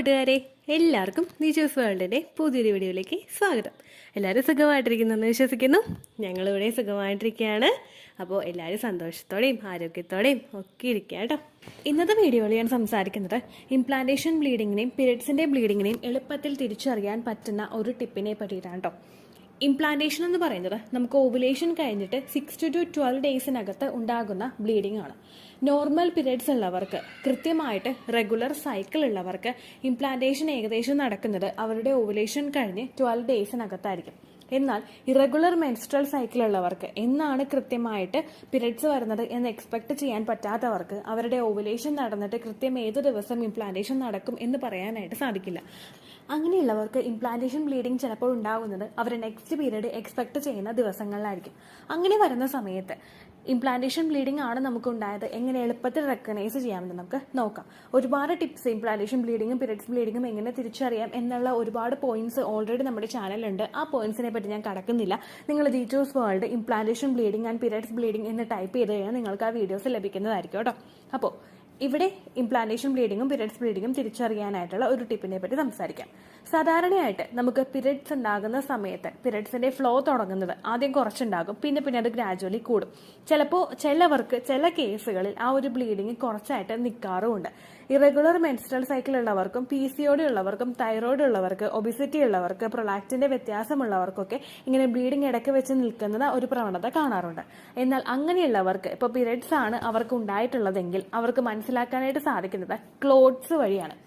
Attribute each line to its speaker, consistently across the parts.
Speaker 1: കൂട്ടുകാരെ, എല്ലാവർക്കും നിജൂസ് വേൾഡിൻ്റെ പുതിയൊരു വീഡിയോയിലേക്ക് സ്വാഗതം. എല്ലാവരും സുഖമായിട്ടിരിക്കുന്നെന്ന് വിശ്വസിക്കുന്നു. ഞങ്ങളിവിടെ സുഖമായിട്ടിരിക്കുകയാണ്. അപ്പോൾ എല്ലാവരും സന്തോഷത്തോടെയും ആരോഗ്യത്തോടെയും ഒക്കെ ഇരിക്കുക കേട്ടോ. ഇന്നത്തെ വീഡിയോയിൽ ഞാൻ സംസാരിക്കുന്നത് ഇംപ്ലാന്റേഷൻ ബ്ലീഡിങ്ങിനെയും പീരിയഡ്സിൻ്റെ ബ്ലീഡിങ്ങിനെയും എളുപ്പത്തിൽ തിരിച്ചറിയാൻ പറ്റുന്ന ഒരു ടിപ്പിനെ പറ്റിയിട്ടാണ് കേട്ടോ. ഇംപ്ലാന്റേഷൻ എന്ന് പറയുന്നത് നമുക്ക് ഓവുലേഷൻ കഴിഞ്ഞിട്ട് 6 to 12 ഡേയ്സിനകത്ത് ഉണ്ടാകുന്ന ബ്ലീഡിംഗ് ആണ്. നോർമൽ പീരിയഡ്സ് ഉള്ളവർക്ക്, കൃത്യമായിട്ട് റെഗുലർ സൈക്കിൾ ഉള്ളവർക്ക് ഇംപ്ലാന്റേഷൻ ഏകദേശം നടക്കുന്നത് അവരുടെ ഓവുലേഷൻ കഴിഞ്ഞ് 12 ഡേയ്സിനകത്തായിരിക്കും. എന്നാൽ ഇറഗുലർ മെൻസ്ട്രൽ സൈക്കിൾ ഉള്ളവർക്ക്, എന്നാണ് കൃത്യമായിട്ട് പീരിയഡ്സ് വരുന്നത് എന്ന് എക്സ്പെക്ട് ചെയ്യാൻ പറ്റാത്തവർക്ക് അവരുടെ ഓവുലേഷൻ നടന്നിട്ട് കൃത്യം ഏത് ദിവസം ഇംപ്ലാന്റേഷൻ നടക്കും എന്ന് പറയാനായിട്ട് സാധിക്കില്ല. അങ്ങനെയുള്ളവർക്ക് ഇംപ്ലാന്റേഷൻ ബ്ലീഡിംഗ് ചിലപ്പോൾ ഉണ്ടാകുന്നത് അവർ നെക്സ്റ്റ് പീരീഡ് എക്സ്പെക്ട് ചെയ്യുന്ന ദിവസങ്ങളിലായിരിക്കും. അങ്ങനെ വരുന്ന സമയത്ത് ഇംപ്ലാന്റേഷൻ ബ്ലീഡിംഗ് ആണ് നമുക്ക് ഉണ്ടായത് എങ്ങനെ എളുപ്പത്തിൽ റെക്കഗ്നൈസ് ചെയ്യാമെന്ന് നമുക്ക് നോക്കാം. ഒരുപാട് ടിപ്സ് ഇംപ്ലാന്റേഷൻ ബ്ലീഡിങ്ങും പീരിയഡ്സ് ബ്ലീഡിങ്ങും എങ്ങനെ തിരിച്ചറിയാം എന്നുള്ള ഒരുപാട് പോയിന്റ്സ് ഓൾറെഡി നമ്മുടെ ചാനലുണ്ട്. ആ പോയിന്റ്സിനെ പറ്റി ഞാൻ കടക്കുന്നില്ല. നിങ്ങൾ നിജൂസ് world implantation bleeding and periods bleeding എന്ന് ടൈപ്പ് ചെയ്ത് കഴിഞ്ഞാൽ നിങ്ങൾക്ക് ആ വീഡിയോസ് ലഭിക്കുന്നതായിരിക്കും കേട്ടോ. അപ്പോൾ ഇവിടെ ഇംപ്ലാന്റേഷൻ ബ്ലീഡിങ്ങും പീരിയഡ്സ് ബ്ലീഡിങ്ങും തിരിച്ചറിയാനായിട്ടുള്ള ഒരു ടിപ്പിനെ പറ്റി സംസാരിക്കാം. സാധാരണയായിട്ട് നമുക്ക് പീരിയഡ്സ് ഉണ്ടാകുന്ന സമയത്ത് പീരിയഡ്സിന്റെ ഫ്ലോ തുടങ്ങുന്നത് ആദ്യം കുറച്ചുണ്ടാകും, പിന്നെ അത് ഗ്രാജുവലി കൂടും. ചിലപ്പോൾ ചില കേസുകളിൽ ആ ഒരു ബ്ലീഡിങ് കുറച്ചായിട്ട് നിൽക്കാറുമുണ്ട്. ഇറഗുലർ മെൻസ്ട്രൽ സൈക്കിൾ ഉള്ളവർക്കും, PCOD ഉള്ളവർക്കും, തൈറോയിഡ് ഉള്ളവർക്ക്, ഒബിസിറ്റി ഉള്ളവർക്ക്, പ്രൊലാക്റ്റിന്റെ വ്യത്യാസമുള്ളവർക്കൊക്കെ ഇങ്ങനെ ബ്ലീഡിങ് ഇടയ്ക്ക് വെച്ച് നിൽക്കുന്ന ഒരു പ്രവണത കാണാറുണ്ട്. എന്നാൽ അങ്ങനെയുള്ളവർക്ക് ഇപ്പോൾ പീരിയഡ്സ് ആണ് അവർക്ക് ഉണ്ടായിട്ടുള്ളതെങ്കിൽ അവർക്ക് മനസ്സിലാക്കാനായിട്ട് സാധിക്കുന്നത് ക്ലോട്ട്സ് വഴിയാണ്.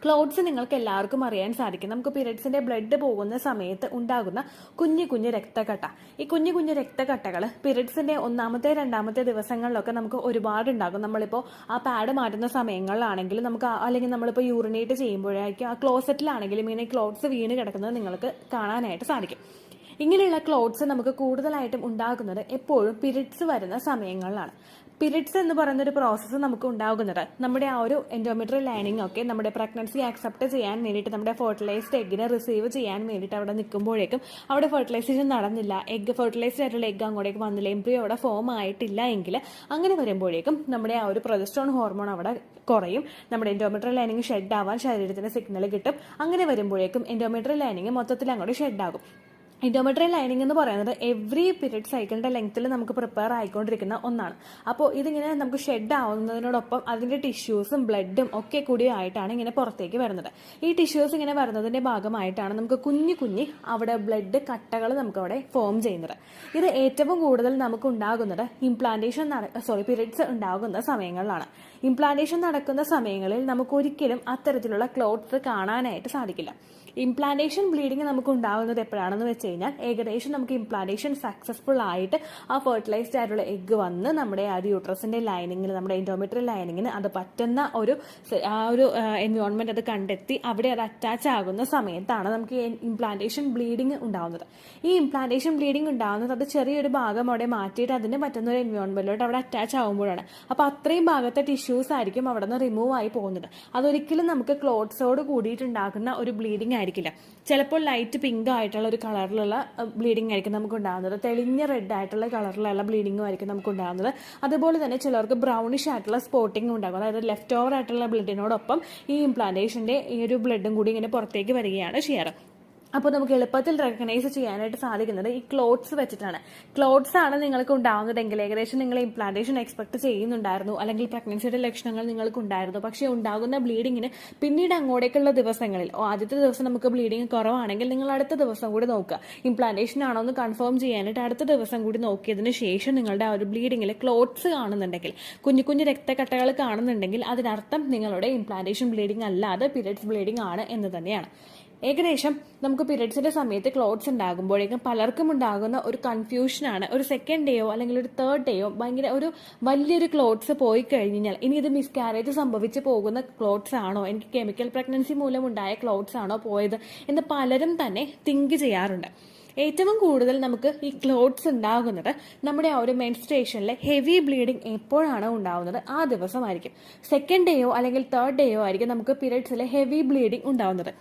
Speaker 1: ക്ലോട്ട്സ് നിങ്ങൾക്ക് എല്ലാവർക്കും അറിയാൻ സാധിക്കും. നമുക്ക് പീരിയഡ്സിന്റെ ബ്ലഡ് പോകുന്ന സമയത്ത് ഉണ്ടാകുന്ന കുഞ്ഞു രക്തക്കട്ട. ഈ കുഞ്ഞു രക്തക്കട്ടകൾ പീരിയഡ്സിന്റെ 1ാമത്തെ 2ാമത്തെ ദിവസങ്ങളിലൊക്കെ നമുക്ക് ഒരുപാട് ഉണ്ടാകും. നമ്മളിപ്പോൾ ആ പാഡ് മാറ്റുന്ന സമയങ്ങളിലാണെങ്കിലും നമുക്ക്, അല്ലെങ്കിൽ നമ്മളിപ്പോൾ യൂറിനേറ്റ് ചെയ്യുമ്പോഴായിരിക്കും ആ ക്ലോസറ്റിലാണെങ്കിലും ഇങ്ങനെ ക്ലോട്ട്സ് വീണ് കിടക്കുന്നത് നിങ്ങൾക്ക് കാണാനായിട്ട് സാധിക്കും. ഇങ്ങനെയുള്ള ക്ലോട്ട്സ് നമുക്ക് കൂടുതലായിട്ടും ഉണ്ടാകുന്നത് എപ്പോഴും പീരിയഡ്സ് വരുന്ന സമയങ്ങളിലാണ്. പീരിയഡ്സ് എന്ന് പറയുന്ന ഒരു പ്രോസസ്സ് നമുക്ക് ഉണ്ടാകുന്നത് നമ്മുടെ ആ ഒരു എൻഡോമെട്രിയൽ ലൈനിങ് ഒക്കെ നമ്മുടെ പ്രഗ്നൻസി ആക്സെപ്റ്റ് ചെയ്യാൻ വേണ്ടിയിട്ട്, നമ്മുടെ ഫെർട്ടിലൈസ്ഡ് എഗ്ഗിനെ റിസീവ് ചെയ്യാൻ വേണ്ടിയിട്ട് അവിടെ നിൽക്കുമ്പോഴേക്കും അവിടെ ഫെർട്ടിലൈസേഷൻ നടന്നില്ല, ഫെർട്ടിലൈസ്ഡ് ആയിട്ടുള്ള എഗ്ഗ് അങ്ങോട്ടേക്ക് വന്നില്ല, എംബ്രിയോ അവിടെ ഫോം ആയിട്ടില്ല എങ്കിൽ അങ്ങനെ വരുമ്പോഴേക്കും നമ്മുടെ ആ ഒരു പ്രൊജസ്ട്രോൺ ഹോർമോൺ അവിടെ കുറയും. നമ്മുടെ എൻഡോമെട്രിയൽ ലൈനിങ് ഷെഡ് ആവാൻ ശരീരത്തിന് സിഗ്നൽ കിട്ടും. അങ്ങനെ വരുമ്പോഴേക്കും എൻഡോമെട്രിയൽ ലൈനിങ് മൊത്തത്തിൽ അങ്ങോട്ട് ഷെഡ് ആകും. എൻഡോമെട്രിയൽ ലൈനിങ് എന്ന് പറയുന്നത് എവറി പീരിയഡ് സൈക്കിളിന്റെ ലെങ്ത്തിൽ നമുക്ക് പ്രിപ്പയർ ആയിക്കൊണ്ടിരിക്കുന്ന ഒന്നാണ്. അപ്പോൾ ഇതിങ്ങനെ നമുക്ക് ഷെഡ് ആവുന്നതിനോടൊപ്പം അതിന്റെ ടിഷ്യൂസും ബ്ലഡും ഒക്കെ കൂടി ആയിട്ടാണ് ഇങ്ങനെ പുറത്തേക്ക് വരുന്നത്. ഈ ടിഷ്യൂസ് ഇങ്ങനെ വരുന്നതിന്റെ ഭാഗമായിട്ടാണ് നമുക്ക് കുഞ്ഞു അവിടെ ബ്ലഡ് കട്ടകൾ നമുക്ക് അവിടെ ഫോം ചെയ്യുന്നത്. ഇത് ഏറ്റവും കൂടുതൽ നമുക്ക് ഉണ്ടാകുന്നത് പീരിയഡ്സ് ഉണ്ടാകുന്ന സമയങ്ങളിലാണ്. ഇംപ്ലാന്റേഷൻ നടക്കുന്ന സമയങ്ങളിൽ നമുക്ക് ഒരിക്കലും അത്തരത്തിലുള്ള ക്ലോട്ട്സ് കാണാനായിട്ട് സാധിക്കില്ല. ഇംപ്ലാന്റേഷൻ ബ്ലീഡിങ് നമുക്ക് ഉണ്ടാകുന്നത് എപ്പോഴാണെന്ന് വെച്ച് കഴിഞ്ഞാൽ ഏകദേശം നമുക്ക് ഇംപ്ലാന്റേഷൻ സക്സസ്ഫുൾ ആയിട്ട് ആ ഫെർട്ടിലൈസ്ഡ് ആയിട്ടുള്ള എഗ്ഗ് വന്ന് നമ്മുടെ ആ ഒരു യൂട്രസിന്റെ ലൈനിങ്ങിന്, നമ്മുടെ എൻഡോമെട്രിയൽ ലൈനിങ്ങിന് അത് പറ്റുന്ന ഒരു എൻവയോൺമെന്റ് അത് കണ്ടെത്തി അവിടെ അത് അറ്റാച്ച് ആകുന്ന സമയത്താണ് നമുക്ക് ഇംപ്ലാന്റേഷൻ ബ്ലീഡിങ് ഉണ്ടാവുന്നത്. ഈ ഇംപ്ലാന്റേഷൻ ബ്ലീഡിങ് ഉണ്ടാകുന്നത് അത് ചെറിയൊരു ഭാഗം അവിടെ മാറ്റിയിട്ട് അതിന് പറ്റുന്ന ഒരു എൻവയോൺമെന്റിലോട്ട് അവിടെ അറ്റാച്ച് ആകുമ്പോഴാണ്. അപ്പോൾ അത്രയും ഭാഗത്തെ ടിഷ്യൂസ് ആയിരിക്കും അവിടെ നിന്ന് റിമൂവ് ആയി പോകുന്നത്. അതൊരിക്കലും നമുക്ക് ക്ലോട്ട്സോട് കൂടിയിട്ടുണ്ടാകുന്ന ഒരു ബ്ലീഡിങ് ആയിരിക്കില്ല. ചിലപ്പോൾ ലൈറ്റ് പിങ്ക് ആയിട്ടുള്ള ഒരു കളറിലുള്ള ബ്ലീഡിംഗ് ആയിരിക്കും നമുക്ക് ഉണ്ടാകുന്നത്. തെളിഞ്ഞ റെഡ് ആയിട്ടുള്ള കളറിലുള്ള ബ്ലീഡിംഗും ആയിരിക്കും നമുക്ക് ഉണ്ടാകുന്നത്. അതുപോലെ തന്നെ ചിലർക്ക് ബ്രൗണിഷ് ആയിട്ടുള്ള സ്പോട്ടിംഗ് ഉണ്ടാകും. അതായത് ലെഫ്റ്റ് ഓവർ ആയിട്ടുള്ള ബ്ലഡിനോടൊപ്പം ഈ ഇംപ്ലാന്റേഷന്റെ ഈ ഒരു ബ്ലഡും കൂടി ഇങ്ങനെ പുറത്തേക്ക് വരികയാണ് ചെയ്യാറ്. അപ്പോൾ നമുക്ക് എളുപ്പത്തിൽ റെക്കഗ്നൈസ് ചെയ്യാനായിട്ട് സാധിക്കുന്നത് ഈ ക്ലോട്ട്സ് വെച്ചിട്ടാണ്. ക്ലോട്ട്സ് ആണ് നിങ്ങൾക്ക് ഉണ്ടാകുന്നതെങ്കിൽ ഏകദേശം നിങ്ങൾ ഇംപ്ലാന്റേഷൻ എക്സ്പെക്ട് ചെയ്യുന്നുണ്ടായിരുന്നു, അല്ലെങ്കിൽ പ്രഗ്നൻസിയുടെ ലക്ഷണങ്ങൾ നിങ്ങൾക്ക് ഉണ്ടായിരുന്നു. പക്ഷേ ഉണ്ടാകുന്ന ബ്ലീഡിങ്ങിന് പിന്നീട് അങ്ങോട്ടേക്കുള്ള ദിവസങ്ങളിൽ, ആദ്യത്തെ ദിവസം നമുക്ക് ബ്ലീഡിങ് കുറവാണെങ്കിൽ നിങ്ങൾ അടുത്ത ദിവസം കൂടി നോക്കുക. ഇംപ്ലാന്റേഷൻ ആണോ എന്ന് കൺഫേം ചെയ്യാനായിട്ട് അടുത്ത ദിവസം കൂടി നോക്കിയതിന് ശേഷം നിങ്ങളുടെ ആ ഒരു ബ്ലീഡിങ്ങിൽ ക്ലോട്ട്സ് കാണുന്നുണ്ടെങ്കിൽ, കുഞ്ഞു രക്തക്കട്ടകൾ കാണുന്നുണ്ടെങ്കിൽ അതിനർത്ഥം നിങ്ങളുടെ ഇംപ്ലാന്റേഷൻ ബ്ലീഡിങ് അല്ലാതെ പീരിയഡ്സ് ബ്ലീഡിങ് ആണ് എന്ന് തന്നെയാണ്. ഏകദേശം നമുക്ക് പീരിയഡ്സിന്റെ സമയത്ത് ക്ലോട്ട്സ് ഉണ്ടാകുമ്പോഴേക്കും പലർക്കും ഉണ്ടാകുന്ന ഒരു കൺഫ്യൂഷനാണ്, ഒരു 2nd ഡേയോ അല്ലെങ്കിൽ ഒരു 3rd ഡേയോ ഭയങ്കര ഒരു വലിയൊരു ക്ലോട്ട്സ് പോയി കഴിഞ്ഞാൽ ഇനി ഇത് മിസ്കാരേജ് സംഭവിച്ച് പോകുന്ന ക്ലോട്ട്സ് ആണോ, എനിക്ക് കെമിക്കൽ പ്രഗ്നൻസി മൂലം ഉണ്ടായ ക്ലോട്ട്സ് ആണോ പോയത് എന്ന് പലരും തന്നെ തിങ്ക് ചെയ്യാറുണ്ട്. ഏറ്റവും കൂടുതൽ നമുക്ക് ഈ ക്ലോട്ട്സ് ഉണ്ടാകുന്നത് നമ്മുടെ ആ ഒരു മെൻസ്ട്രേഷനിലെ ഹെവി ബ്ലീഡിങ് എപ്പോഴാണ് ഉണ്ടാകുന്നത് ആ ദിവസമായിരിക്കും. 2nd ഡേയോ അല്ലെങ്കിൽ 3rd ഡേയോ ആയിരിക്കും നമുക്ക് പീരിയഡ്സിലെ ഹെവി ബ്ലീഡിങ് ഉണ്ടാകുന്നത്.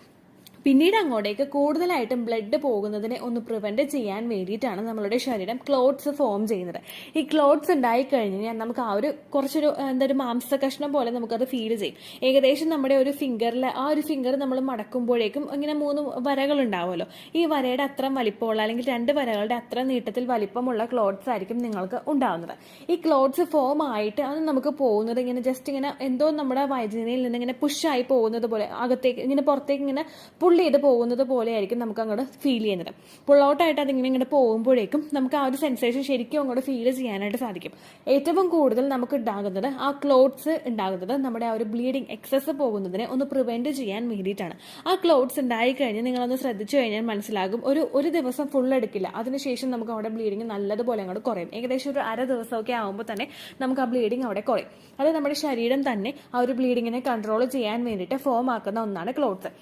Speaker 1: പിന്നീട് അങ്ങോട്ടേക്ക് കൂടുതലായിട്ടും ബ്ലഡ് പോകുന്നതിനെ ഒന്ന് പ്രിവെന്റ് ചെയ്യാൻ വേണ്ടിയിട്ടാണ് നമ്മളുടെ ശരീരം ക്ലോട്ട്സ് ഫോം ചെയ്യുന്നത്. ഈ ക്ലോട്ട്സ് ഉണ്ടായി കഴിഞ്ഞാൽ നമുക്ക് ആ ഒരു കുറച്ചൊരു ഒരു മാംസ കഷ്ണം പോലെ നമുക്കത് ഫീൽ ചെയ്യും. ഏകദേശം നമ്മുടെ ഒരു ഫിംഗറിൽ ആ ഒരു ഫിംഗർ നമ്മൾ മടക്കുമ്പോഴേക്കും ഇങ്ങനെ 3 വരകൾ ഉണ്ടാവുമല്ലോ. ഈ വരയുടെ അത്ര വലിപ്പമുള്ള അല്ലെങ്കിൽ 2 വരകളുടെ അത്ര നീട്ടത്തിൽ വലിപ്പമുള്ള ക്ലോട്ട്സ് ആയിരിക്കും നിങ്ങൾക്ക് ഉണ്ടാവുന്നത്. ഈ ക്ലോട്ട്സ് ഫോം ആയിട്ട് അത് നമുക്ക് പോകുന്നത് ഇങ്ങനെ ജസ്റ്റ് ഇങ്ങനെ എന്തോ നമ്മുടെ വൈദ്യുതിയിൽ നിന്ന് ഇങ്ങനെ പുഷായി പോകുന്നത് പോലെ അകത്തേക്ക് ഇങ്ങനെ പുറത്തേക്ക് ഇങ്ങനെ പുള്ളി ചെയ്ത് പോകുന്നത് പോലെ ആയിരിക്കും നമുക്ക് അങ്ങോട്ട് ഫീൽ ചെയ്യുന്നത്. പുൾ ഔട്ടായിട്ട് അതിങ്ങനെ ഇങ്ങനെ പോകുമ്പോഴേക്കും നമുക്ക് ആ ഒരു സെൻസേഷൻ ശരിക്കും അങ്ങോട്ട് ഫീൽ ചെയ്യാനായിട്ട് സാധിക്കും. ഏറ്റവും കൂടുതൽ നമുക്ക് ഉണ്ടാകുന്നത് ആ ക്ലോട്ട്സ് ഉണ്ടാകുന്നത് നമ്മുടെ ആ ഒരു ബ്ലീഡിങ് എക്സസ് പോകുന്നതിനെ ഒന്ന് പ്രിവെന്റ് ചെയ്യാൻ വേണ്ടിയിട്ടാണ്. ആ ക്ലോട്ട്സ് ഉണ്ടായി കഴിഞ്ഞ് നിങ്ങളൊന്ന് ശ്രദ്ധിച്ചു കഴിഞ്ഞാൽ മനസ്സിലാകും, ഒരു ദിവസം ഫുൾ എടുക്കില്ല, അതിനുശേഷം നമുക്ക് അവിടെ ബ്ലീഡിങ് നല്ലതുപോലെ അങ്ങോട്ട് കുറയും. ഏകദേശം ഒരു അര ദിവസമൊക്കെ ആകുമ്പോൾ തന്നെ നമുക്ക് ആ ബ്ലീഡിങ് അവിടെ കുറയും. അത് നമ്മുടെ ശരീരം തന്നെ ആ ഒരു ബ്ലീഡിങ്ങിനെ കൺട്രോൾ ചെയ്യാൻ വേണ്ടിയിട്ട് ഫോം ആക്കുന്ന ഒന്നാണ് ക്ലോട്ട്സ്.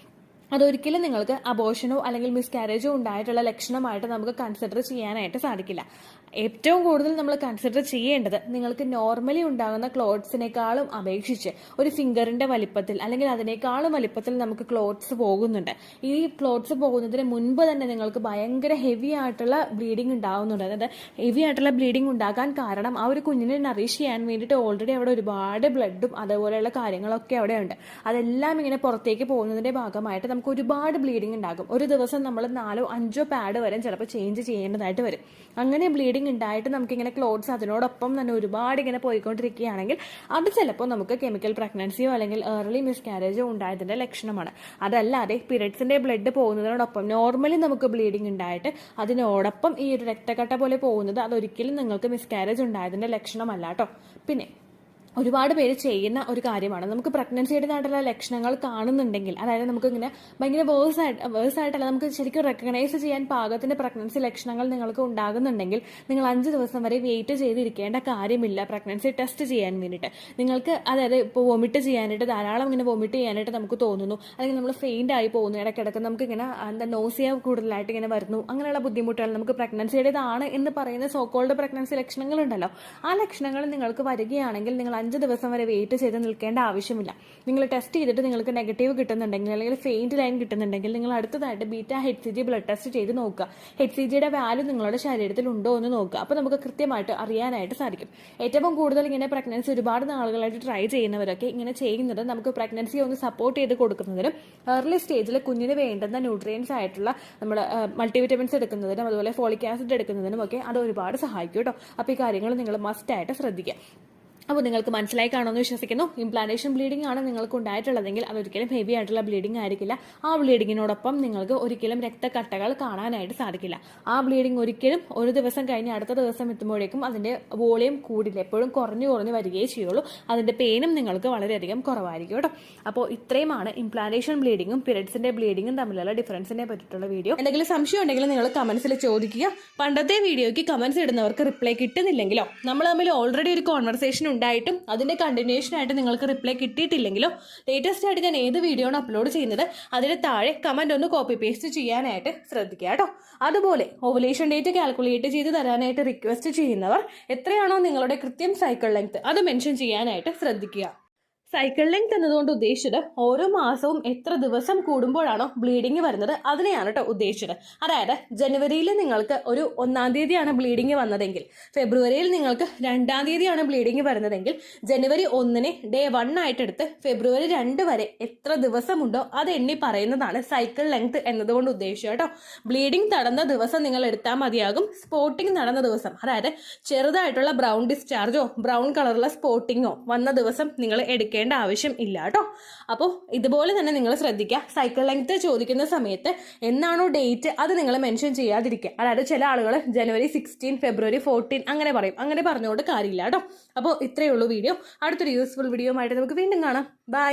Speaker 1: അതൊരിക്കലും നിങ്ങൾക്ക് അബോർഷനോ അല്ലെങ്കിൽ മിസ്കാരേജോ ഉണ്ടായിട്ടുള്ള ലക്ഷണമായിട്ട് നമുക്ക് കൺസിഡർ ചെയ്യാനായിട്ട് സാധിക്കില്ല. ഏറ്റവും കൂടുതൽ നമ്മൾ കൺസിഡർ ചെയ്യേണ്ടത് നിങ്ങൾക്ക് നോർമലി ഉണ്ടാകുന്ന ക്ലോട്ട്സിനേക്കാളും അപേക്ഷിച്ച് ഒരു ഫിംഗറിന്റെ വലിപ്പത്തിൽ അല്ലെങ്കിൽ അതിനേക്കാളും വലിപ്പത്തിൽ നമുക്ക് ക്ലോട്ട്സ് പോകുന്നുണ്ട്. ഈ ക്ലോട്ട്സ് പോകുന്നതിന് മുൻപ് തന്നെ നിങ്ങൾക്ക് ഭയങ്കര ഹെവി ആയിട്ടുള്ള ബ്ലീഡിങ് ഉണ്ടാകുന്നുണ്ട്. അതായത് ഹെവി ആയിട്ടുള്ള ബ്ലീഡിങ് ഉണ്ടാകാൻ കാരണം ആ ഒരു കുഞ്ഞിനെ നറിഷ് ചെയ്യാൻ വേണ്ടിയിട്ട് ഓൾറെഡി അവിടെ ഒരുപാട് ബ്ലഡും അതേപോലെയുള്ള കാര്യങ്ങളൊക്കെ അവിടെ ഉണ്ട്. അതെല്ലാം ഇങ്ങനെ പുറത്തേക്ക് പോകുന്നതിന്റെ ഭാഗമായിട്ട് നമുക്ക് ഒരുപാട് ബ്ലീഡിങ് ഉണ്ടാകും. ഒരു ദിവസം നമ്മൾ 4-5 പാഡ് വരെ ചിലപ്പോൾ ചേഞ്ച് ചെയ്യേണ്ടതായിട്ട് വരും. അങ്ങനെ ബ്ലീഡിങ് ഉണ്ടായിട്ട് നമുക്കിങ്ങനെ ക്ലോട്ട്സ് അതിനോടൊപ്പം തന്നെ ഒരുപാട് ഇങ്ങനെ പോയിക്കൊണ്ടിരിക്കുകയാണെങ്കിൽ അത് ചിലപ്പോൾ നമുക്ക് കെമിക്കൽ പ്രഗ്നൻസിയോ അല്ലെങ്കിൽ ഏർലി മിസ്കാരേജോ ഉണ്ടായതിന്റെ ലക്ഷണമാണ്. അതല്ലാതെ പീരിയഡ്സിന്റെ ബ്ലഡ് പോകുന്നതിനോടൊപ്പം നോർമലി നമുക്ക് ബ്ലീഡിങ് ഉണ്ടായിട്ട് അതിനോടൊപ്പം ഈ ഒരു രക്തക്കട്ട പോലെ പോകുന്നത് അതൊരിക്കലും നിങ്ങൾക്ക് മിസ്കാരേജ് ഉണ്ടായതിന്റെ ലക്ഷണമല്ല കേട്ടോ. പിന്നെ ഒരുപാട് പേര് ചെയ്യുന്ന ഒരു കാര്യമാണ്, നമുക്ക് പ്രഗ്നൻസിയുടേതായിട്ടുള്ള ലക്ഷണങ്ങൾ കാണുന്നുണ്ടെങ്കിൽ, അതായത് നമുക്ക് ഇങ്ങനെ ഭയങ്കര വേഴ്സായിട്ടല്ല, നമുക്ക് ശരിക്കും റെക്കഗ്നൈസ് ചെയ്യാൻ പാകത്തിന്റെ പ്രഗ്നൻസി ലക്ഷണങ്ങൾ നിങ്ങൾക്ക് ഉണ്ടാകുന്നുണ്ടെങ്കിൽ നിങ്ങൾ 5 ദിവസം വരെ വെയിറ്റ് ചെയ്തിരിക്കേണ്ട കാര്യമില്ല പ്രഗ്നൻസി ടെസ്റ്റ് ചെയ്യാൻ വേണ്ടിയിട്ട്. നിങ്ങൾക്ക് അതായത് ഇപ്പോൾ വൊമിറ്റ് ചെയ്യാനായിട്ട് ധാരാളം ഇങ്ങനെ വൊമിറ്റ് ചെയ്യാനായിട്ട് നമുക്ക് തോന്നുന്നു, അല്ലെങ്കിൽ നമ്മൾ ഫെയിൻ്റ് ആയി പോകുന്നു, ഇടയ്ക്കിടയ്ക്ക് നമുക്ക് ഇങ്ങനെ നോസിയ കൂടുതലായിട്ട് ഇങ്ങനെ വരുന്നു, അങ്ങനെയുള്ള ബുദ്ധിമുട്ടുകൾ നമുക്ക് പ്രഗ്നൻസിയുടേതാണ് എന്ന് പറയുന്ന സോക്കോൾഡ് പ്രഗ്നൻസി ലക്ഷണങ്ങളുണ്ടല്ലോ, ആ ലക്ഷണങ്ങൾ നിങ്ങൾക്ക് വരികയാണെങ്കിൽ നിങ്ങൾ 5 ദിവസം വരെ വെയിറ്റ് ചെയ്ത് നിൽക്കേണ്ട ആവശ്യമില്ല. നിങ്ങൾ ടെസ്റ്റ് ചെയ്തിട്ട് നിങ്ങൾക്ക് നെഗറ്റീവ് കിട്ടുന്നുണ്ടെങ്കിൽ അല്ലെങ്കിൽ ഫെയിൻറ്റ് ലൈൻ കിട്ടുന്നുണ്ടെങ്കിൽ നിങ്ങൾ അടുത്തതായിട്ട് HCG ബ്ലഡ് ടെസ്റ്റ് ചെയ്ത് നോക്കുക. HCGയുടെ വാല്യൂ നിങ്ങളുടെ ശരീരത്തിൽ ഉണ്ടോ എന്ന് നോക്കുക. അപ്പോൾ നമുക്ക് കൃത്യമായിട്ട് അറിയാനായിട്ട് സാധിക്കും. ഏറ്റവും കൂടുതൽ ഇങ്ങനെ പ്രഗ്നൻസി ഒരുപാട് നാളുകളായിട്ട് ട്രൈ ചെയ്യുന്നവരൊക്കെ ഇങ്ങനെ ചെയ്യുന്നത് നമുക്ക് പ്രഗ്നൻസി ഒന്ന് സപ്പോർട്ട് ചെയ്ത് കൊടുക്കുന്നതിനും ഏർലി സ്റ്റേജിൽ കുഞ്ഞിന് വേണ്ടുന്ന ന്യൂട്രിയൻസ് ആയിട്ടുള്ള നമ്മൾ മൾട്ടിവിറ്റമിൻസ് എടുക്കുന്നതിനും അതുപോലെ ഫോളിക് ആസിഡ് എടുക്കുന്നതിനും ഒക്കെ അത് ഒരുപാട് സഹായിക്കും കേട്ടോ. അപ്പോൾ ഈ കാര്യങ്ങൾ നിങ്ങൾ മസ്റ്റായിട്ട് ശ്രദ്ധിക്കുക. അപ്പോൾ നിങ്ങൾക്ക് മനസ്സിലായി കാണുമെന്ന് വിശ്വസിക്കുന്നു. ഇംപ്ലാന്റേഷൻ ബ്ലീഡിംഗ് ആണ് നിങ്ങൾക്ക് ഉണ്ടായിട്ടുള്ളതെങ്കിൽ അതൊരിക്കലും ഹെവി ആയിട്ടുള്ള ബ്ലീഡിംഗ് ആയിരിക്കില്ല. ആ ബ്ലീഡിങ്ങിനോടൊപ്പം നിങ്ങൾക്ക് ഒരിക്കലും രക്തക്കട്ടകൾ കാണാനായിട്ട് സാധിക്കില്ല. ആ ബ്ലീഡിംഗ് ഒരിക്കലും ഒരു ദിവസം കഴിഞ്ഞ് അടുത്ത ദിവസം എത്തുമ്പോഴേക്കും അതിന്റെ വോളിയം കൂടില്ല, എപ്പോഴും കുറഞ്ഞു വരികയേ ചെയ്യുള്ളൂ. അതിന്റെ പെയിനും നിങ്ങൾക്ക് വളരെയധികം കുറവായിരിക്കും കേട്ടോ. അപ്പോൾ ഇത്രയുമാണ് ഇംപ്ലാന്റേഷൻ ബ്ലീഡിങ്ങും പീരിയഡ്സിന്റെ ബ്ലീഡിങ്ങും തമ്മിലുള്ള ഡിഫറൻസിനെ പറ്റിയിട്ടുള്ള വീഡിയോ. എന്തെങ്കിലും സംശയം ഉണ്ടെങ്കിൽ നിങ്ങൾ കമന്റ്സിൽ ചോദിക്കുക. പണ്ടത്തെ വീഡിയോയ്ക്ക് കമന്റ്സ് ഇടുന്നവർക്ക് റിപ്ലൈ കിട്ടുന്നില്ലെങ്കിലോ, നമ്മൾ തമ്മിൽ ഓൾറെഡി ഒരു കോൺവെർസേഷൻ ഉണ്ടായിട്ടും അതിന്റെ കണ്ടിന്യൂഷൻ ആയിട്ട് നിങ്ങൾക്ക് റിപ്ലൈ കിട്ടിയിട്ടില്ലെങ്കിലോ, ലേറ്റസ്റ്റ് ആയിട്ട് ഞാൻ ഏത് വീഡിയോ ആണ് അപ്ലോഡ് ചെയ്യുന്നത് അതിന് താഴെ കമന്റ് ഒന്ന് കോപ്പി പേസ്റ്റ് ചെയ്യാനായിട്ട് ശ്രദ്ധിക്കുക കേട്ടോ. അതുപോലെ ഓവുലേഷൻ ഡേറ്റ് കാൽക്കുലേറ്റ് ചെയ്ത് തരാനായിട്ട് റിക്വസ്റ്റ് ചെയ്യുന്നവർ എത്രയാണോ നിങ്ങളുടെ കൃത്യം സൈക്കിൾ ലെങ്ത് അത് മെൻഷൻ ചെയ്യാനായിട്ട് ശ്രദ്ധിക്കുക. സൈക്കിൾ ലെങ്ത് എന്നതുകൊണ്ട് ഉദ്ദേശിച്ചത് ഓരോ മാസവും എത്ര ദിവസം കൂടുമ്പോഴാണോ ബ്ലീഡിങ് വരുന്നത് അതിനെയാണ് കേട്ടോ ഉദ്ദേശിച്ചത്. അതായത് ജനുവരിയിൽ നിങ്ങൾക്ക് ഒരു 1-ാം തീയതിയാണ് ബ്ലീഡിങ് വന്നതെങ്കിൽ, ഫെബ്രുവരിയിൽ നിങ്ങൾക്ക് 2-ാം തീയതിയാണ് ബ്ലീഡിങ് വരുന്നതെങ്കിൽ, ജനുവരി 1-നെ ഡേ 1 ആയിട്ട് എടുത്ത് ഫെബ്രുവരി 2 വരെ എത്ര ദിവസമുണ്ടോ അത് എണ്ണി പറയുന്നതാണ് സൈക്കിൾ ലെങ്ത് എന്നതുകൊണ്ട് ഉദ്ദേശിച്ചത് കേട്ടോ. ബ്ലീഡിങ് നടന്ന ദിവസം നിങ്ങൾ എടുത്താൽ മതിയാകും. സ്പോട്ടിങ് നടന്ന ദിവസം, അതായത് ചെറുതായിട്ടുള്ള ബ്രൗൺ ഡിസ്ചാർജോ ബ്രൗൺ കളറുള്ള സ്പോട്ടിങ്ങോ വന്ന ദിവസം നിങ്ങൾ എടുക്കുക ആവശ്യം ഇല്ല കേട്ടോ. അപ്പോൾ ഇതുപോലെ തന്നെ നിങ്ങൾ ശ്രദ്ധിക്കുക. സൈക്കിൾ ലെങ്ത് ചോദിക്കുന്ന സമയത്ത് എന്നാണോ ഡേറ്റ് അത് നിങ്ങൾ മെൻഷൻ ചെയ്യാതിരിക്കുക. അതായത് ചില ആളുകൾ ജനുവരി 16, ഫെബ്രുവരി 14 അങ്ങനെ പറയും. അങ്ങനെ പറഞ്ഞുകൊണ്ട് കാര്യമില്ല കേട്ടോ. അപ്പോൾ ഇത്രയേ ഉള്ളൂ വീഡിയോ. അടുത്തൊരു യൂസ്ഫുൾ വീഡിയോ ആയിട്ട് നമുക്ക് വീണ്ടും കാണാം. ബൈ.